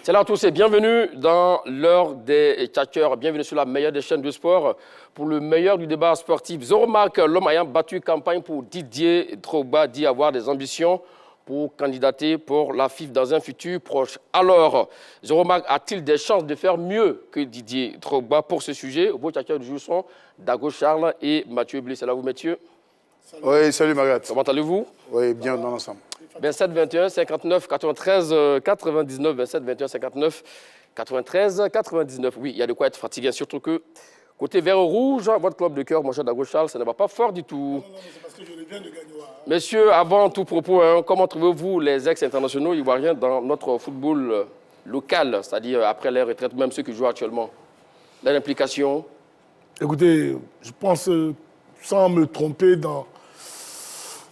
Salut à tous et bienvenue dans l'heure des tchatcheurs. Bienvenue sur la meilleure des chaînes de sport pour le meilleur du débat sportif. Zoromark, l'homme ayant battu campagne pour Didier Drogba, dit avoir des ambitions pour candidater pour la FIFA dans un futur proche. Alors, Zoromark a-t-il des chances de faire mieux que Didier Drogba? Pour ce sujet, vos tchatcheurs du jour sont Dago Charles et Mathieu Blé. C'est là vous, Mathieu. Salut. Oui, salut Margaret. Comment allez-vous? Oui, bien dans l'ensemble. 27 21 59 93 99 27 21 59 93 99. Oui, il y a de quoi être fatigué, surtout que côté vert rouge, votre club de cœur, mon cher Dago Charles, ça ne va pas fort du tout. Non, c'est parce que je viens de gagner. Messieurs, avant tout propos, comment trouvez-vous les ex-internationaux ivoiriens dans notre football local, c'est-à-dire après les retraites, même ceux qui jouent actuellement? Leur implication? Écoutez, je pense, sans me tromper,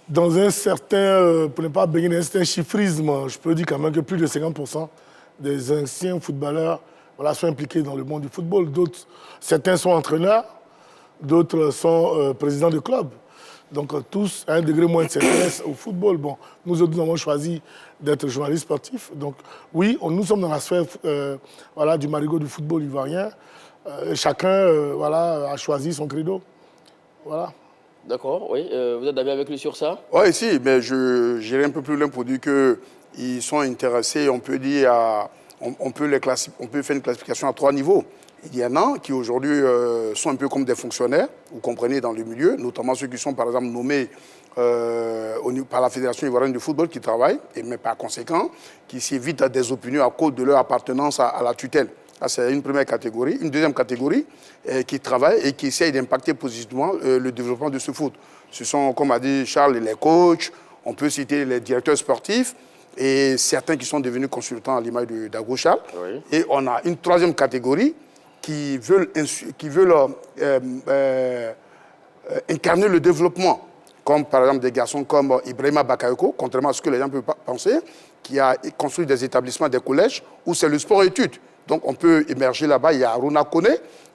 dans un certain, pour ne pas baigner, un certain chiffrisme, je peux dire quand même que plus de 50% des anciens footballeurs sont impliqués dans le monde du football. Certains sont entraîneurs, d'autres sont présidents de clubs. Donc tous, à un degré moins, s'intéressent au football. Bon, nous autres, nous avons choisi d'être journalistes sportifs. Donc oui, nous sommes dans la sphère du marigot du football ivoirien. Chacun a choisi son credo. Voilà. D'accord, oui. Vous êtes d'accord avec lui sur ça? Oui, si, mais j'irai un peu plus loin pour dire qu'ils sont intéressés, on peut dire, on peut faire une classification à 3 niveaux. Il y en a qui aujourd'hui sont un peu comme des fonctionnaires, vous comprenez, dans le milieu, notamment ceux qui sont par exemple nommés par la Fédération ivoirienne de football qui travaillent, mais par conséquent, qui s'évitent des opinions à cause de leur appartenance à la tutelle. C'est une première catégorie. Une deuxième catégorie qui travaille et qui essaye d'impacter positivement le développement de ce foot. Ce sont, comme a dit Charles, les coachs, on peut citer les directeurs sportifs et certains qui sont devenus consultants à l'image de Dago Charles. Oui. Et on a une troisième catégorie qui veulent incarner le développement, comme par exemple des garçons comme Ibrahima Bakayoko, contrairement à ce que les gens peuvent penser, qui a construit des établissements, des collèges où c'est le sport-études. Donc on peut émerger là-bas. Il y a Aruna Kone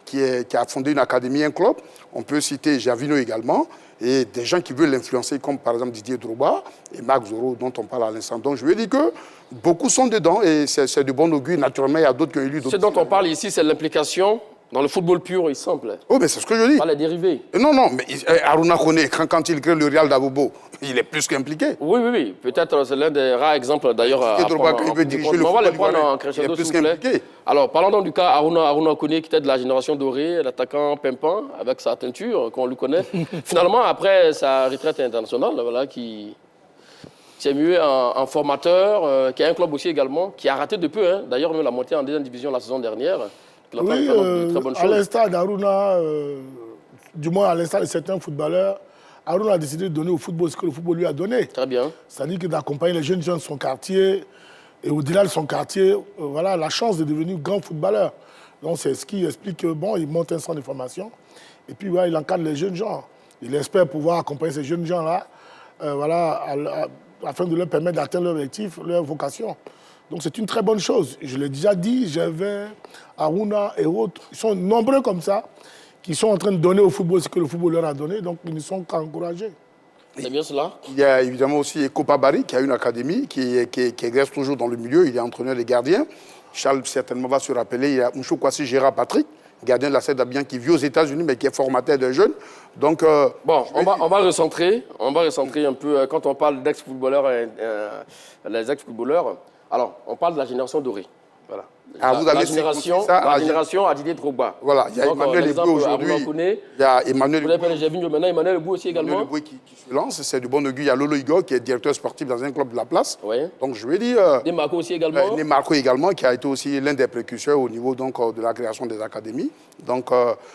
qui a fondé une académie, un club. On peut citer Javino également. Et des gens qui veulent l'influencer, comme par exemple Didier Drogba et Marc Zoro, dont on parle à l'instant. Donc je veux dire que beaucoup sont dedans et c'est de bon augure. Naturellement, il y a d'autres qui ont élu d'autres. Ce dont on parle ici, c'est l'implication dans le football pur et simple. Oh, mais c'est ce que je dis. Pas les dérivés. Non, mais Aruna Kone, quand il crée le Real d'Abobo, il est plus qu'impliqué. Oui. Peut-être c'est l'un des rares exemples d'ailleurs. Il veut diriger le football. On va les prendre en crescendo, s'il vous plaît. Alors, parlons donc du cas Aruna Kone, qui était de la génération dorée, l'attaquant pimpant, avec sa teinture, qu'on lui connaît. Finalement, après sa retraite internationale, qui s'est mué en formateur, qui a un club aussi également, qui a raté de peu, d'ailleurs, même la montée en deuxième division la saison dernière. Oui, à l'instar d'Aruna, du moins à l'instar de certains footballeurs, Aruna a décidé de donner au football ce que le football lui a donné. Très bien. C'est-à-dire que d'accompagner les jeunes gens de son quartier, et au-delà de son quartier, la chance de devenir grand footballeur. Donc c'est ce qui explique qu'il monte un centre de formation, et puis il encadre les jeunes gens. Il espère pouvoir accompagner ces jeunes gens-là, afin de leur permettre d'atteindre leur objectif, leur vocation. Donc c'est une très bonne chose. Je l'ai déjà dit, j'avais Aruna et autres, ils sont nombreux comme ça, qui sont en train de donner au football ce que le football leur a donné, donc ils ne sont qu'à encourager. C'est bien cela. Il y a évidemment aussi Kopa Bari, qui a une académie, qui exerce toujours dans le milieu, il est entraîneur des gardiens. Charles certainement va se rappeler, il y a Mouchou Kwasi Gérard Patrick, gardien de la CED d'Abidjan, qui vit aux États-Unis, mais qui est formateur de jeunes. Donc, bon, on va recentrer un peu. Quand on parle d'ex-footballeurs, les ex-footballeurs, alors on parle de la génération dorée. Voilà. La génération à Didier Drogba. Voilà, il y a Emmanuel Eboué aujourd'hui. Il y a Emmanuel Eboué aussi également. Emmanuel Eboué qui se lance, c'est du bon augure. Il y a Lolo Igor qui est directeur sportif dans un club de la place. Oui. Donc je vais dire. Nemarco aussi également. Nemarco également, qui a été aussi l'un des précurseurs au niveau de la création des académies. Donc,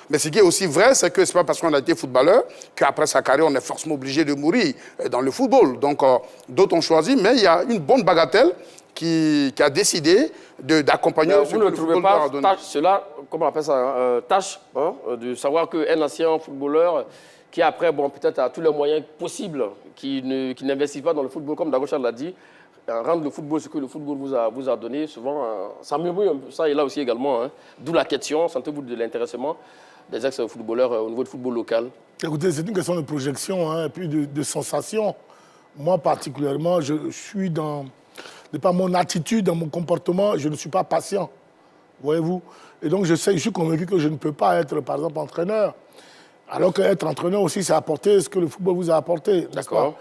mais ce qui est aussi vrai, c'est que ce n'est pas parce qu'on a été footballeur qu'après sa carrière, on est forcément obligé de mourir dans le football. Donc d'autres ont choisi, mais il y a une bonne bagatelle qui a décidé d'accompagner. Vous ne trouvez pas cela, comment on appelle ça, tâche de savoir qu'un ancien footballeur qui après, peut-être a tous les moyens possibles, qui n'investit pas dans le football, comme Dago Charles l'a dit, rendre le football ce que le football vous a donné, souvent, ça murmure un peu ça et là aussi également. D'où la question, sentez-vous de l'intéressement des ex-footballeurs au niveau du football local? Écoutez, c'est une question de projection et puis de sensation. Moi, particulièrement, je suis dans de par mon attitude, dans mon comportement, je ne suis pas patient. Voyez-vous? Et donc, je suis convaincu que je ne peux pas être, par exemple, entraîneur. Alors qu'être entraîneur aussi, c'est apporter ce que le football vous a apporté. D'accord.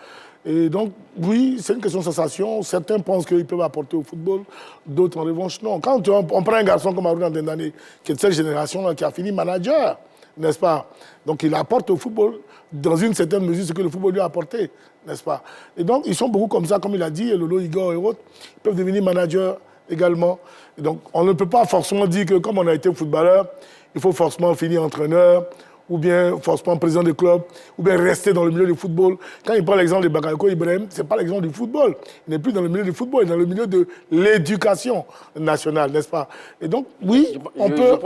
Et donc, oui, c'est une question de sensation. Certains pensent qu'ils peuvent apporter au football, d'autres, en revanche, non. Quand on prend un garçon comme Aruna Dendane, qui est de cette génération-là, qui a fini manager, n'est-ce pas? Donc, il apporte au football, dans une certaine mesure, ce que le football lui a apporté, n'est-ce pas? Et donc, ils sont beaucoup comme ça, comme il a dit, et Lolo, Igor et autres, ils peuvent devenir managers également. Et donc, on ne peut pas forcément dire que, comme on a été footballeur, il faut forcément finir entraîneur, ou bien forcément président de club, ou bien rester dans le milieu du football. Quand il prend l'exemple de Bakayoko Ibrahim, ce n'est pas l'exemple du football. Il n'est plus dans le milieu du football, il est dans le milieu de l'éducation nationale, n'est-ce pas? Et donc, oui, on peut...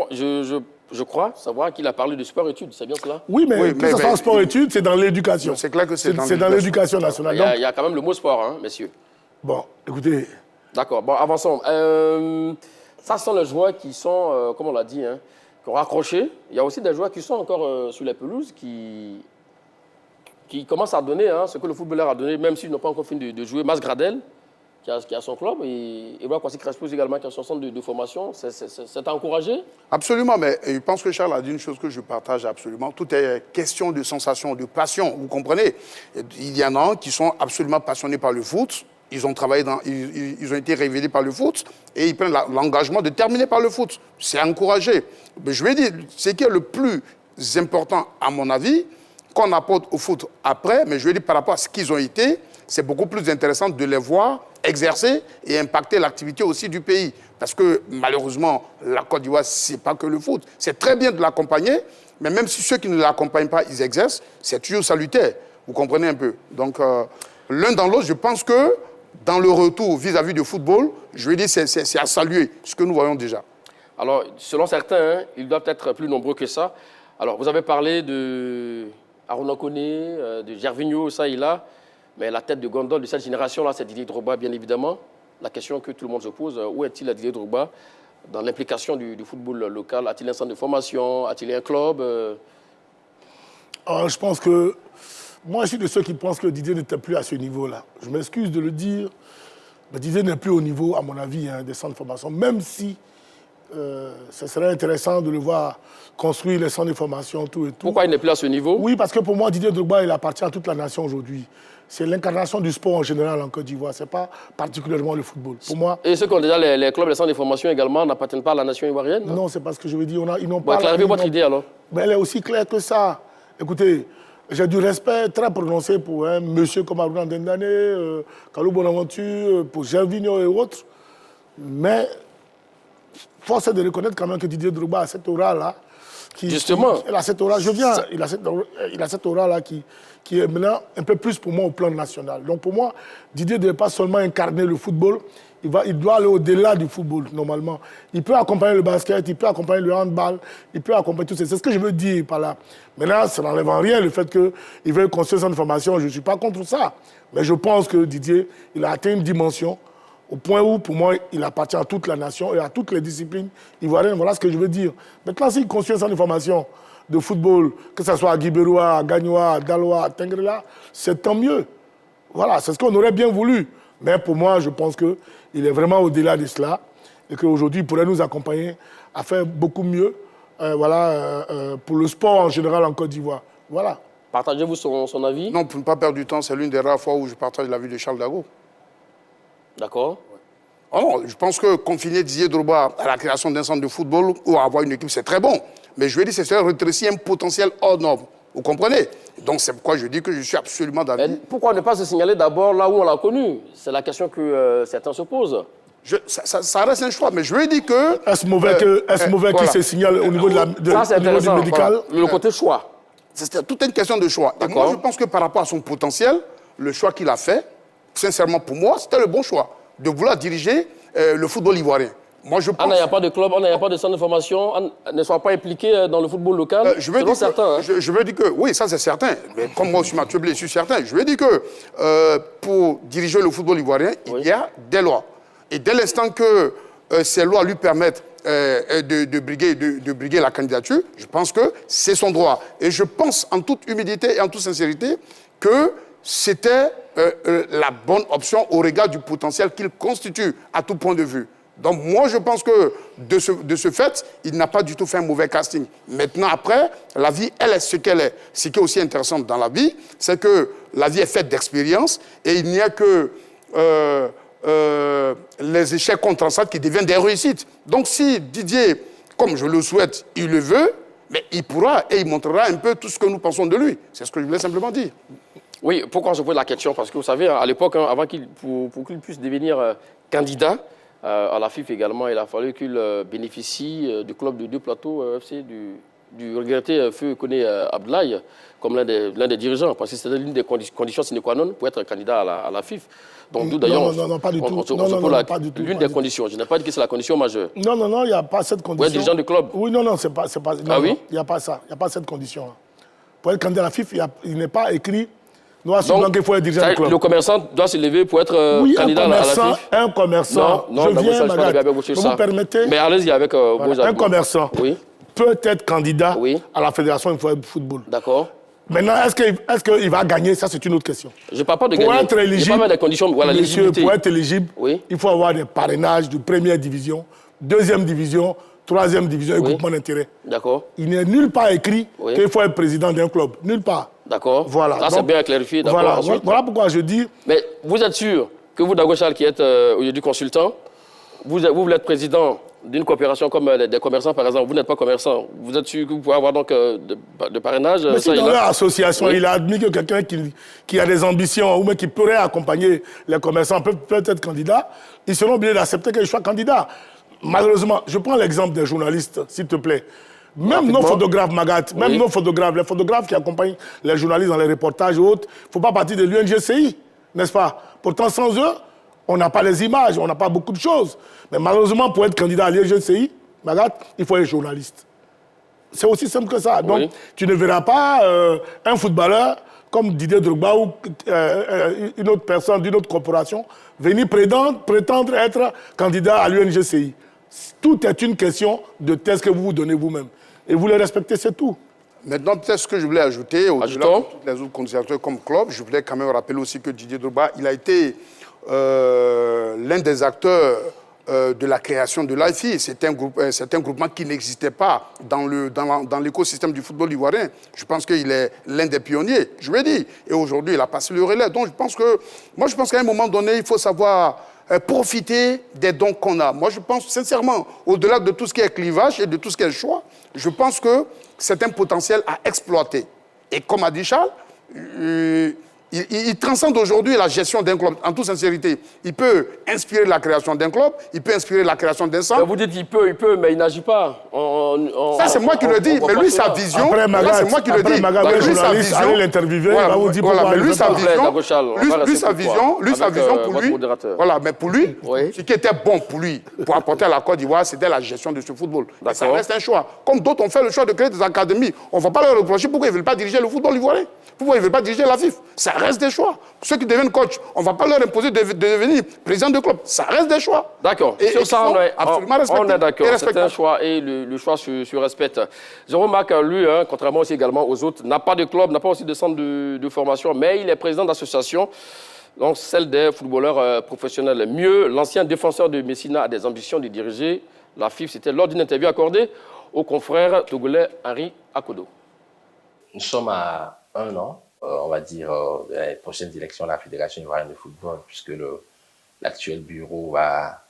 Je crois savoir qu'il a parlé de sport-études, c'est bien cela? Oui, mais que ce soit sport-études, c'est dans l'éducation. C'est clair que c'est dans l'éducation nationale. Il y a quand même le mot sport, hein, messieurs. Bon, écoutez... D'accord, bon, avançons. Ça sont les joueurs qui sont, comme on l'a dit, hein, qui ont raccroché. Il y a aussi des joueurs qui sont encore sur les pelouses, qui commencent à donner ce que le footballeur a donné, même s'ils n'ont pas encore fini de jouer. Mas Gradel, qui a son club, et Edouard Kwasi Crespo également, qui a son centre de formation. C'est encouragé? Absolument, mais je pense que Charles a dit une chose que je partage absolument. Tout est question de sensation, de passion, vous comprenez? Il y en a qui sont absolument passionnés par le foot. Ils ont travaillé ils ont été révélés par le foot et ils prennent l'engagement de terminer par le foot. C'est encouragé. Mais je vais dire, ce qui est le plus important, à mon avis, qu'on apporte au foot après, mais je vais dire par rapport à ce qu'ils ont été, c'est beaucoup plus intéressant de les voir exercer et impacter l'activité aussi du pays. Parce que malheureusement, la Côte d'Ivoire, ce n'est pas que le foot. C'est très bien de l'accompagner, mais même si ceux qui ne l'accompagnent pas, ils exercent, c'est toujours salutaire. Vous comprenez un peu? Donc, l'un dans l'autre, je pense que dans le retour vis-à-vis du football, je vais dire c'est à saluer ce que nous voyons déjà. Alors, selon certains, ils doivent être plus nombreux que ça. Alors, vous avez parlé de Aruna Koné, de Gervinho, ça et là, mais la tête de gondole de cette génération-là, c'est Didier Drogba, bien évidemment. La question que tout le monde se pose, où est-il Didier Drogba dans l'implication du football local? A-t-il un centre de formation? A-t-il un club? Je pense que... Moi, je suis de ceux qui pensent que Didier n'était plus à ce niveau-là. Je m'excuse de le dire, mais Didier n'est plus au niveau, à mon avis, des centres de formation, même si ce serait intéressant de le voir construire les centres de formation, tout et tout. Pourquoi il n'est plus à ce niveau? Oui, parce que pour moi, Didier Drogba, il appartient à toute la nation aujourd'hui. C'est l'incarnation du sport en général en Côte d'Ivoire, ce n'est pas particulièrement le football. Pour moi... Et ceux qui ont déjà les clubs, les centres de formation également, n'appartiennent pas à la nation ivoirienne? Non, c'est pas ce que je veux dire. Ils n'ont pas... Bon, clarifiez votre idée alors. Mais elle est aussi claire que ça. Écoutez... J'ai du respect très prononcé pour un monsieur comme Aruna Dendane, Kalou Bonaventure, pour Gervinho et autres. Mais force est de reconnaître quand même que Didier Drogba a cette aura-là. Justement. Il a cette aura, il a cette aura-là qui est maintenant un peu plus pour moi au plan national. Donc pour moi, Didier ne doit pas seulement incarner le football, il doit aller au-delà du football, normalement. Il peut accompagner le basket, il peut accompagner le handball, il peut accompagner tout ça. C'est ce que je veux dire par là. Maintenant, ça n'enlève en rien le fait qu'il veuille construire son formation. Je ne suis pas contre ça. Mais je pense que Didier, il a atteint une dimension au point où, pour moi, il appartient à toute la nation et à toutes les disciplines ivoiriennes. Voilà ce que je veux dire. Maintenant, s'il construit son formation de football, que ce soit à Guibérois, à Gagnois, à Dalois, à Tengrela, c'est tant mieux. Voilà, c'est ce qu'on aurait bien voulu. Mais pour moi, je pense qu'il est vraiment au-delà de cela et qu'aujourd'hui, il pourrait nous accompagner à faire beaucoup mieux pour le sport en général en Côte d'Ivoire. Voilà. Partagez-vous son avis? Non, pour ne pas perdre du temps, c'est l'une des rares fois où je partage l'avis de Charles Dago. D'accord. Oh, je pense que confiner Didier Drogba à la création d'un centre de football ou à avoir une équipe, c'est très bon. Mais je vais dire que c'est rétrécir un potentiel hors norme. Vous comprenez? Donc c'est pourquoi je dis que je suis absolument d'avis. Pourquoi ne pas se signaler d'abord là où on l'a connu? C'est la question que certains se posent. Ça reste un choix, mais je veux dire que... Est-ce mauvais qu'il se signale au niveau, du médical? Voilà. Le côté choix. C'est toute une question de choix. Et moi, je pense que par rapport à son potentiel, le choix qu'il a fait, sincèrement pour moi, c'était le bon choix de vouloir diriger le football ivoirien. Moi, je pense... Il n'y a pas de club, il n'y a pas de centre de formation, ne soit pas impliqué dans le football local. Je veux dire que, oui, ça c'est certain. Mais comme moi, je suis Mathieu Blé, je suis certain. Je veux dire que pour diriger le football ivoirien, il y a des lois. Et dès l'instant que ces lois lui permettent de briguer la candidature, je pense que c'est son droit. Et je pense en toute humilité et en toute sincérité que c'était la bonne option au regard du potentiel qu'il constitue à tout point de vue. Donc moi, je pense que de ce fait, il n'a pas du tout fait un mauvais casting. Maintenant, après, la vie, elle est ce qu'elle est. Ce qui est aussi intéressant dans la vie, c'est que la vie est faite d'expériences et il n'y a que les échecs contrastés qui deviennent des réussites. Donc si Didier, comme je le souhaite, il le veut, mais il pourra et il montrera un peu tout ce que nous pensons de lui. C'est ce que je voulais simplement dire. Oui, pourquoi je pose la question? Parce que vous savez, à l'époque, hein, pour qu'il puisse devenir candidat à la FIFA également, il a fallu qu'il bénéficie du club de Deux Plateaux FC, du regretté Feu Koné Abdoulaye, comme l'un des dirigeants, parce que c'était l'une des conditions sine qua non pour être candidat à la FIFA. Donc, d'où d'ailleurs, non, pas du tout. Pas du tout. L'une des conditions. Je n'ai pas dit que c'est la condition majeure. Non, il n'y a pas cette condition. Pour être dirigeant du club. Oui, non, c'est pas. Ah oui? Il n'y a pas ça. Il n'y a pas cette condition. Pour être candidat à la FIFA, il n'est pas écrit noir sur Donc, blanc qu'il faut être dirigeant du club. Le commerçant doit se lever pour être candidat à la FIFA. Un commerçant, non, je viens, Magat, vous vous permettez. Mais allez-y avec vos arguments. Un commerçant peut être candidat à la Fédération de football. D'accord. Maintenant, est-ce qu'il va gagner? Ça, c'est une autre question. Je ne parle pas de pour gagner. Être éligible, je parle des conditions, voilà, monsieur, pour être éligible, oui. Il faut avoir des parrainages de première division, deuxième division, troisième division et groupement d'intérêt. D'accord. Il n'est nulle part écrit qu'il faut être président d'un club. Nulle part. D'accord. Voilà. Ça, c'est bien clarifié. Voilà pourquoi je dis... Mais vous êtes sûr que vous, Dagochal, qui êtes aujourd'hui consultant, vous voulez être président d'une coopération comme des commerçants, par exemple, vous n'êtes pas commerçant. Vous êtes sûr que vous pouvez avoir donc de parrainage? Mais si dans leur association, il a admis que quelqu'un qui a des ambitions ou même qui pourrait accompagner les commerçants peut être candidat, ils seront obligés d'accepter qu'il soit candidat. Malheureusement, je prends l'exemple des journalistes, s'il te plaît. Même nos photographes, Magat, même nos photographes, les photographes qui accompagnent les journalistes dans les reportages et autres, il ne faut pas partir de l'UNGCI, n'est-ce pas? Pourtant, sans eux, on n'a pas les images, on n'a pas beaucoup de choses. Mais malheureusement, pour être candidat à l'UNGCI, Magat, il faut être journaliste. C'est aussi simple que ça. Donc, tu ne verras pas un footballeur comme Didier Drogba ou une autre personne d'une autre corporation venir prétendre être candidat à l'UNGCI. Tout est une question de test que vous vous donnez vous-même. Et vous le respectez, c'est tout. Maintenant, peut-être ce que je voulais ajouter, au-delà de toutes les autres considérations comme club, je voulais quand même rappeler aussi que Didier Drogba, il a été l'un des acteurs de la création de l'AFI. C'est un groupement qui n'existait pas dans l'écosystème du football ivoirien. Je pense qu'il est l'un des pionniers, je l'ai dit. Et aujourd'hui, il a passé le relais. Donc, je pense qu'à un moment donné, il faut savoir profiter des dons qu'on a. Moi, je pense sincèrement, au-delà de tout ce qui est clivage et de tout ce qui est choix, je pense que c'est un potentiel à exploiter. Et comme a dit Charles, il transcende aujourd'hui la gestion d'un club, en toute sincérité. Il peut inspirer la création d'un club, il peut inspirer la création d'un centre. Vous dites il peut, mais il n'agit pas. Ça, c'est moi qui le dis, mais lui, sa vision... Après, c'est moi qui le dis. Mais lui, sa vision... Allez l'interviewer, voilà, mais lui, sa vision... Lui, sa vision, pour lui... Voilà, mais pour lui, ce qui était bon pour lui, pour apporter à la Côte d'Ivoire, c'était la gestion de ce football. Et ça reste un choix. Comme d'autres ont fait le choix de créer des académies, on ne va pas leur reprocher pourquoi ils ne veulent pas diriger le football ivoirien. Pourquoi ils ne veulent pas diriger la FIFA? Ça reste des choix. Ceux qui deviennent coach, on ne va pas leur imposer de devenir président de club. Ça reste des choix. D'accord. Sur ça, on est d'accord. C'est un choix et le choix se respecte. Jérôme Marc, lui, contrairement aussi également aux autres, n'a pas de club, n'a pas aussi de centre de formation, mais il est président d'association, donc celle des footballeurs professionnels. Mieux, l'ancien défenseur de Messina a des ambitions de diriger la FIFA. C'était lors d'une interview accordée au confrère togolais Henri Akodo. Nous sommes à 1 an, on va dire, les prochaines élections de la Fédération ivoirienne de football, puisque l'actuel bureau va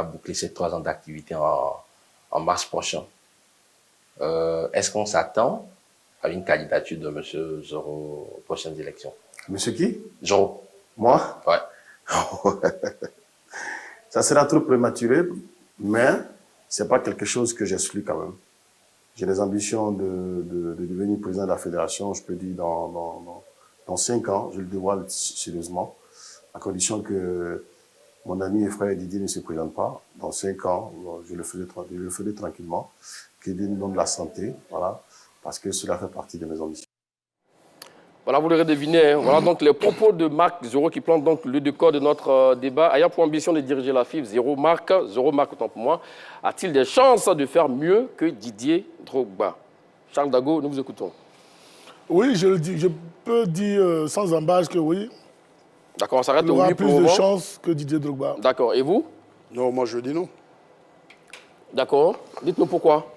boucler ses 3 ans d'activité en mars prochain. Est-ce qu'on s'attend à une candidature de M. Zoro aux prochaines élections? Monsieur qui? Zoro. Moi? Ouais. Ça sera trop prématuré, mais ce n'est pas quelque chose que j'exclus quand même. J'ai des ambitions de devenir président de la fédération, je peux dire, dans 5 ans, je le dévoile sérieusement, à condition que mon ami et frère Didier ne se présente pas. Dans 5 ans, je le ferai tranquillement, qu'il donne nom de la santé, voilà, parce que cela fait partie de mes ambitions. Voilà, vous l'aurez deviné. Voilà donc les propos de Marc Zoro qui plante donc le décor de notre débat. Ayant pour ambition de diriger la FIFA, Zoro Marc, autant pour moi, a-t-il des chances de faire mieux que Didier Drogba? Charles Dago, nous vous écoutons. Oui, je le dis. Je peux dire sans embâche que oui. D'accord, on s'arrête Il au aura oui plus pour le de moment. chance que Didier Drogba. D'accord, et vous? Non, moi je dis non. D'accord, dites-nous pourquoi.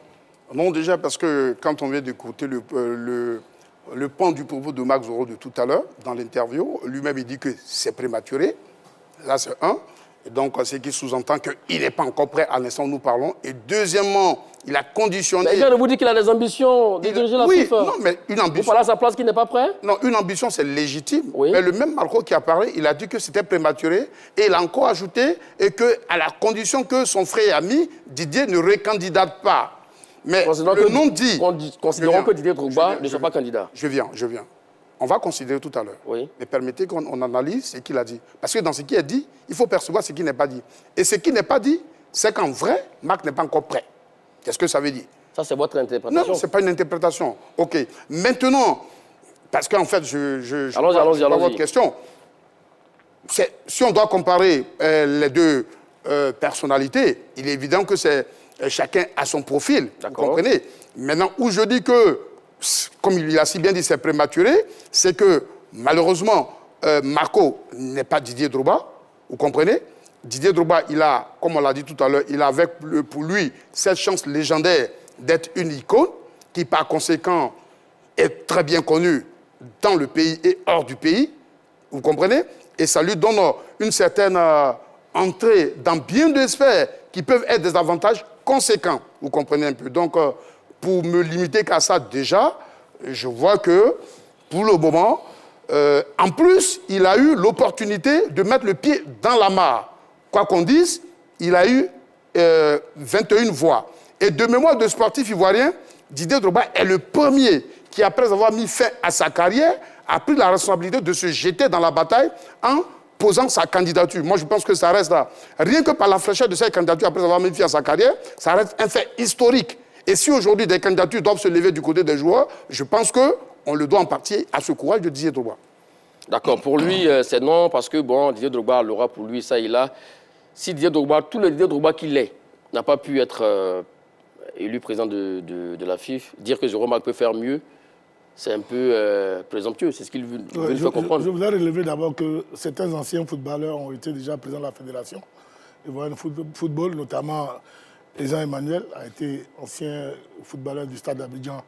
Non, déjà parce que quand on vient d'écouter le pan du propos de Max Zoro de tout à l'heure, dans l'interview, lui-même il dit que c'est prématuré. Là, c'est un. Et donc, ce qui sous-entend qu'il n'est pas encore prêt à l'instant où nous parlons. Et deuxièmement, il a conditionné... Mais il vient de vous dire qu'il a des ambitions de diriger la FIFA. Non, mais une Vous ambition... parlez à sa place qu'il n'est pas prêt? Non, une ambition, c'est légitime. Oui. Mais le même Marco qui a parlé, il a dit que c'était prématuré. Et il a encore ajouté et que, à la condition que son frère et ami, Didier, ne recandidate pas. Mais le nom dit... Considérons que Didier Drogba ne soit pas candidat. Je viens. On va considérer tout à l'heure. Oui. Mais permettez qu'on analyse ce qu'il a dit. Parce que dans ce qui est dit, il faut percevoir ce qui n'est pas dit. Et ce qui n'est pas dit, c'est qu'en vrai, Marc n'est pas encore prêt. Qu'est-ce que ça veut dire? Ça, c'est votre interprétation. Non, ce n'est pas une interprétation. OK. Maintenant, parce qu'en fait, Allons-y. votre question. Si on doit comparer les deux personnalités, il est évident que chacun a son profil. Vous comprenez? Maintenant, où je dis que, comme il a si bien dit, c'est prématuré, c'est que malheureusement, Marco n'est pas Didier Drogba. Vous comprenez? Didier Drogba, il a, comme on l'a dit tout à l'heure, il a avec pour lui cette chance légendaire d'être une icône qui, par conséquent, est très bien connue dans le pays et hors du pays. Vous comprenez? Et ça lui donne une certaine entrée dans bien de sphères qui peuvent être des avantages conséquents. Vous comprenez un peu? Donc, pour me limiter qu'à ça déjà, je vois que, pour le moment, en plus, il a eu l'opportunité de mettre le pied dans la mare. Quoi qu'on dise, il a eu 21 voix. Et de mémoire de sportif ivoirien, Didier Drogba est le premier qui, après avoir mis fin à sa carrière, a pris la responsabilité de se jeter dans la bataille en posant sa candidature. Moi, je pense que ça reste là. Rien que par la fraîcheur de cette candidature, après avoir mis fin à sa carrière, ça reste un fait historique. Et si aujourd'hui des candidatures doivent se lever du côté des joueurs, je pense qu'on le doit en partie à ce courage de Didier Drogba. D'accord, pour lui, c'est non, parce que bon, Didier Drogba l'aura pour lui, ça il a. Si Didier Drogba, tout le Didier Drogba qu'il est, n'a pas pu être élu président de la FIFA, dire que Jérôme Marc peut faire mieux, c'est un peu présomptueux, c'est ce qu'il veut nous faire comprendre. Je voudrais relever d'abord que certains anciens footballeurs ont été déjà présidents de la fédération. Ils voient le football, notamment Jean Emmanuel, a été ancien footballeur du Stade d'Abidjan,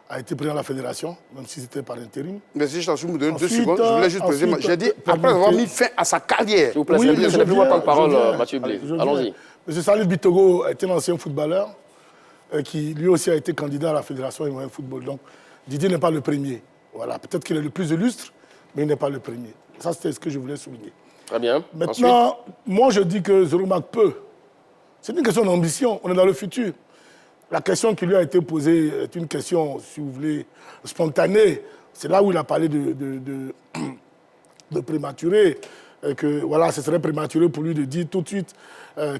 a été président de la fédération, même si c'était par intérim. Mais si je t'en me donne 2 secondes, je voulais juste préciser. J'ai dit, après avoir mis fin à sa carrière. S'il vous plaît, ce n'est plus votre temps de parole, Mathieu Blé. Allons-y. M. Salif Bitogo était un ancien footballeur qui lui aussi a été candidat à la fédération ivoirienne de football. Donc Didier n'est pas le premier. Voilà, peut-être qu'il est le plus illustre, mais il n'est pas le premier. Ça, c'était ce que je voulais souligner. Très bien. Maintenant, ensuite, moi je dis que Jérôme Marc peut. C'est une question d'ambition, on est dans le futur. La question qui lui a été posée est une question, si vous voulez, spontanée. C'est là où il a parlé de prématuré, que voilà, ce serait prématuré pour lui de dire tout de suite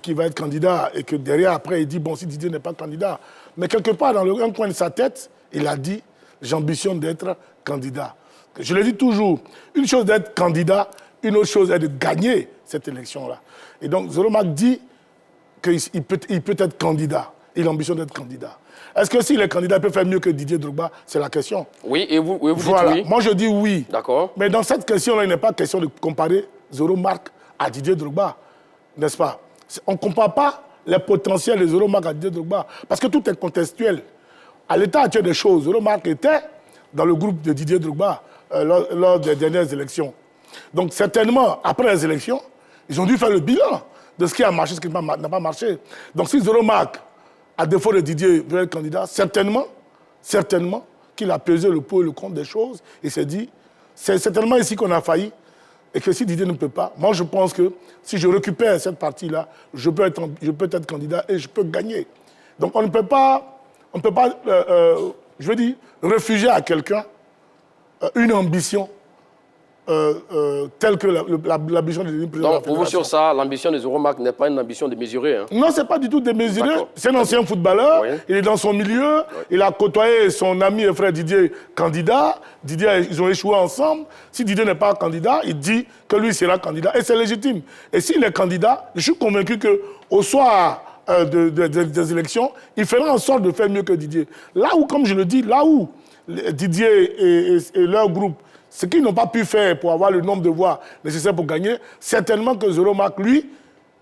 qu'il va être candidat et que derrière, après, il dit, bon, si Didier n'est pas candidat. Mais quelque part, dans un coin de sa tête, il a dit, j'ambitionne d'être candidat. Je le dis toujours, une chose d'être candidat, une autre chose est de gagner cette élection-là. Et donc, Jérôme Marc dit qu'il peut être candidat. Il ambitionne d'être candidat. Est-ce que s'il est candidat, il peut faire mieux que Didier Drogba? C'est la question. oui, et vous Voilà. dites oui. Moi, je dis oui. D'accord. Mais dans cette question-là, il n'est pas question de comparer Jérôme Marc à Didier Drogba, n'est-ce pas? On ne compare pas les potentiels de Jérôme Marc à Didier Drogba, parce que tout est contextuel. À l'état actuel des choses, Jérôme Marc était dans le groupe de Didier Drogba lors des dernières élections. Donc, certainement, après les élections, ils ont dû faire le bilan de ce qui a marché, ce qui n'a pas marché. Donc, si Jérôme Marc, à défaut de Didier, veut être candidat, certainement qu'il a pesé le pour et le contre des choses et s'est dit, c'est certainement ici qu'on a failli et que si Didier ne peut pas, moi je pense que si je récupère cette partie-là, je peux être candidat et je peux gagner. Donc on ne peut pas, je veux dire, refuser à quelqu'un une ambition telle que l'ambition de Didier. Donc, pour vous, sur ça, l'ambition de Jérôme Marc n'est pas une ambition démesurée. Hein. Non, ce n'est pas du tout démesuré. C'est un ancien footballeur. Oui. Il est dans son milieu. Oui. Il a côtoyé son ami et frère Didier, candidat. Didier, ils ont échoué ensemble. Si Didier n'est pas candidat, il dit que lui sera candidat. Et c'est légitime. Et s'il est candidat, je suis convaincu qu'au soir des élections, il fera en sorte de faire mieux que Didier. Là où, comme je le dis, là où Didier et leur groupe, ce qu'ils n'ont pas pu faire pour avoir le nombre de voix nécessaires pour gagner, certainement que Zoromark, lui,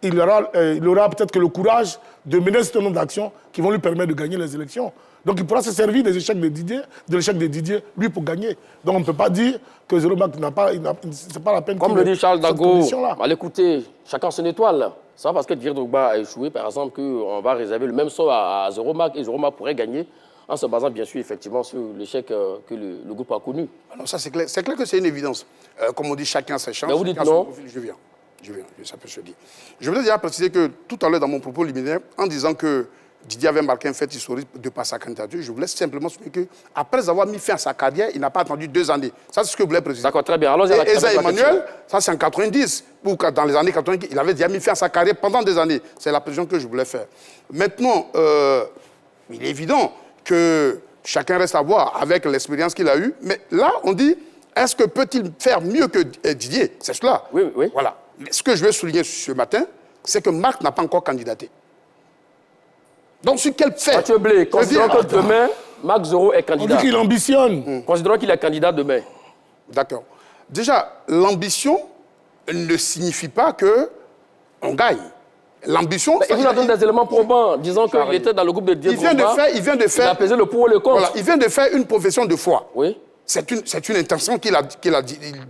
il aura peut-être que le courage de mener un certain nombre d'actions qui vont lui permettre de gagner les élections. Donc il pourra se servir des échecs de l'échec de Didier, lui, pour gagner. Donc on ne peut pas dire que Zoromark c'est pas la peine. Comme le dit Charles Dago, écoutez, chacun son étoile. C'est pas parce que Didier Drogba a échoué, par exemple, qu'on va réserver le même sort à Zoromark et Zoromark pourrait gagner en se basant bien sûr effectivement sur l'échec que le groupe a connu. Alors ça c'est clair. C'est clair que c'est une évidence. Comme on dit, chacun ses chances. Mais vous dites non. Je viens, ça peut se dire. Je voudrais déjà préciser que tout à l'heure dans mon propos liminaire, en disant que Didier avait marqué un fait historique de par sa candidature, je voulais simplement souligner qu'après avoir mis fin à sa carrière, il n'a pas attendu 2 années. Ça, c'est ce que je voulais préciser. D'accord, très bien. Allons-y à la Eza Emmanuel, ça c'est en 90, ou dans les années 90, il avait déjà mis fin à sa carrière pendant des années. C'est la précision que je voulais faire. Maintenant, il est évident que chacun reste à voir avec l'expérience qu'il a eue. Mais là, on dit, est-ce que peut-il faire mieux que Didier? C'est cela. Oui, oui. Voilà. Mais ce que je vais souligner ce matin, c'est que Marc n'a pas encore candidaté. Donc, sur quel fait? Mathieu Blé, considérons que demain, Marc Zoro est candidat. On dit qu'il ambitionne. Considérons qu'il est candidat demain. D'accord. Déjà, l'ambition ne signifie pas qu'on gagne. L'ambition... Il vous a donné des éléments probants, disant qu'il était dans le groupe de Didier Drogba. Il vient de faire... Il a pesé le pour ou le contre. Voilà, il vient de faire une profession de foi. Oui. C'est une intention qu'il a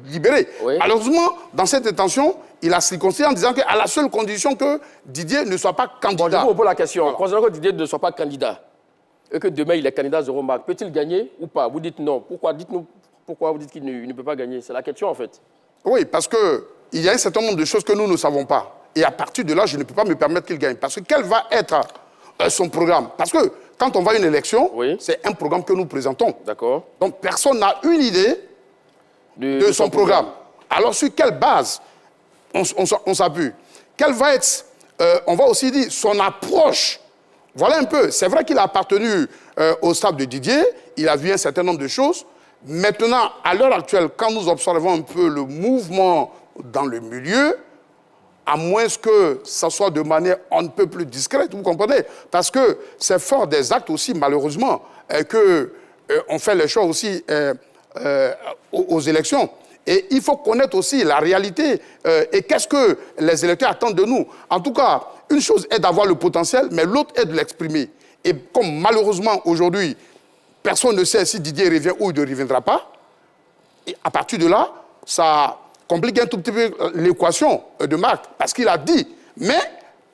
libérée. Oui. Malheureusement, dans cette intention, il a circoncis en disant qu'à la seule condition que Didier ne soit pas candidat. Bon, je vous repose la question. Voilà. Considérons que Didier ne soit pas candidat et que demain il est candidat à Zoromark, peut-il gagner ou pas? Vous dites non. Pourquoi? Dites-nous pourquoi vous dites qu'il ne peut pas gagner. C'est la question en fait. Oui, parce qu'il y a un certain nombre de choses que nous ne savons pas. Et à partir de là, je ne peux pas me permettre qu'il gagne. Parce que quel va être son programme? Parce que quand on va à une élection, oui, c'est un programme que nous présentons. D'accord. Donc personne n'a une idée de son programme. Alors sur quelle base on s'appuie? Quelle va être, on va aussi dire, son approche? Voilà un peu. C'est vrai qu'il a appartenu au stade de Didier, il a vu un certain nombre de choses. Maintenant, à l'heure actuelle, quand nous observons un peu le mouvement dans le milieu, à moins que ça soit de manière on ne peut plus discrète, vous comprenez? Parce que c'est fort des actes aussi, malheureusement, qu'on fait les choix aussi aux élections. Et il faut connaître aussi la réalité et qu'est-ce que les électeurs attendent de nous. En tout cas, une chose est d'avoir le potentiel, mais l'autre est de l'exprimer. Et comme malheureusement, aujourd'hui, personne ne sait si Didier revient ou il ne reviendra pas, et à partir de là, ça complique un tout petit peu l'équation de Marc, parce qu'il a dit, mais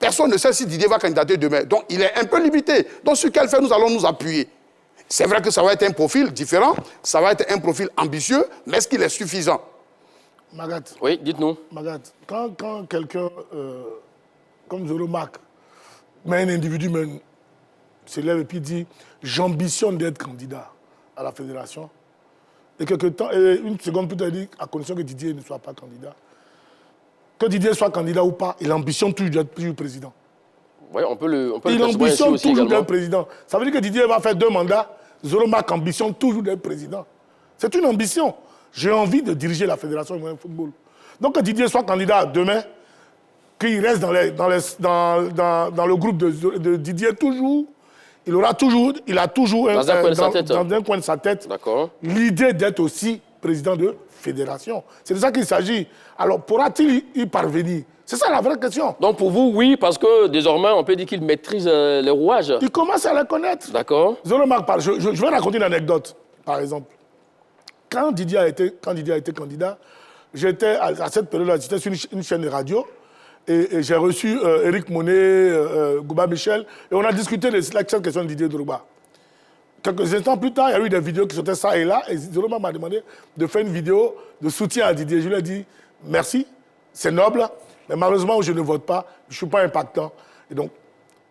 personne ne sait si Didier va candidater demain. Donc, il est un peu limité. Donc, sur quel fait nous allons nous appuyer? C'est vrai que ça va être un profil différent, ça va être un profil ambitieux, mais est-ce qu'il est suffisant? Magat. Oui, dites-nous. Magat, quand quelqu'un comme Zoromark, mais un individu même, se lève et puis dit « j'ambitionne d'être candidat à la fédération », et une seconde plus tard, il dit « à condition que Didier ne soit pas candidat ». Que Didier soit candidat ou pas, il ambitionne toujours d'être président. Oui, on peut il ambitionne toujours d'être président. Ça veut dire que Didier va faire 2 mandats, Zoromark ambitionne toujours d'être président. C'est une ambition. J'ai envie de diriger la fédération de football. Donc que Didier soit candidat demain, qu'il reste dans le groupe de Didier toujours, il a toujours dans un coin de sa tête l'idée d'être aussi président de fédération. C'est de ça qu'il s'agit. Alors pourra-t-il y parvenir? C'est ça la vraie question. Donc pour vous, oui, parce que désormais, on peut dire qu'il maîtrise les rouages. Il commence à les connaître. D'accord. Zoromark parle. Je vais raconter une anecdote, par exemple. Quand Didier a été candidat, j'étais à cette période-là, j'étais sur une chaîne de radio et j'ai reçu Éric Monet, Gouba Michel, et on a discuté de la question de Didier Drogba. Quelques instants plus tard, il y a eu des vidéos qui sortaient ça et là, et Zoromark m'a demandé de faire une vidéo de soutien à Didier. Je lui ai dit merci, c'est noble. Mais malheureusement, je ne vote pas, je ne suis pas impactant. Et donc,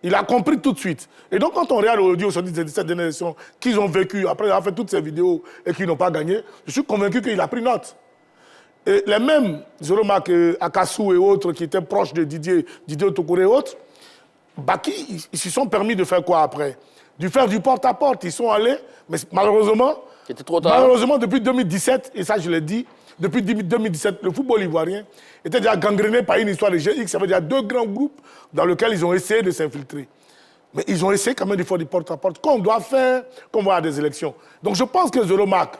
il a compris tout de suite. Et donc, quand on regarde l'audio sur cette dernière élection qu'ils ont vécu, après avoir fait toutes ces vidéos et qu'ils n'ont pas gagné, je suis convaincu qu'il a pris note. Et les mêmes, Zoromark, Akassou et autres, qui étaient proches de Didier Tokouré et autres, ils se sont permis de faire quoi après? De faire du porte-à-porte. Ils sont allés, mais malheureusement, c'était trop tard. Malheureusement, depuis 2017, et ça je l'ai dit, depuis 2017, le football ivoirien était déjà gangréné par une histoire de GX. Ça veut dire 2 grands groupes dans lesquels ils ont essayé de s'infiltrer. Mais ils ont essayé quand même de faire du porte-à-porte, comme on doit faire, comme on va à des élections. Donc je pense que Zoromac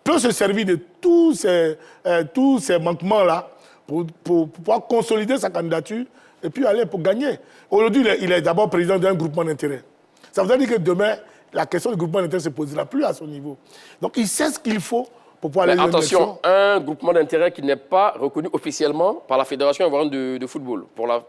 peut se servir de tous ces manquements-là pour pouvoir consolider sa candidature et puis aller pour gagner. Aujourd'hui, il est d'abord président d'un groupement d'intérêt. Ça veut dire que demain, la question du groupement d'intérêt ne se posera plus à son niveau. Donc il sait ce qu'il faut pour pouvoir aller à attention, un groupement d'intérêt qui n'est pas reconnu officiellement par la Fédération ivoirienne de football. Pour la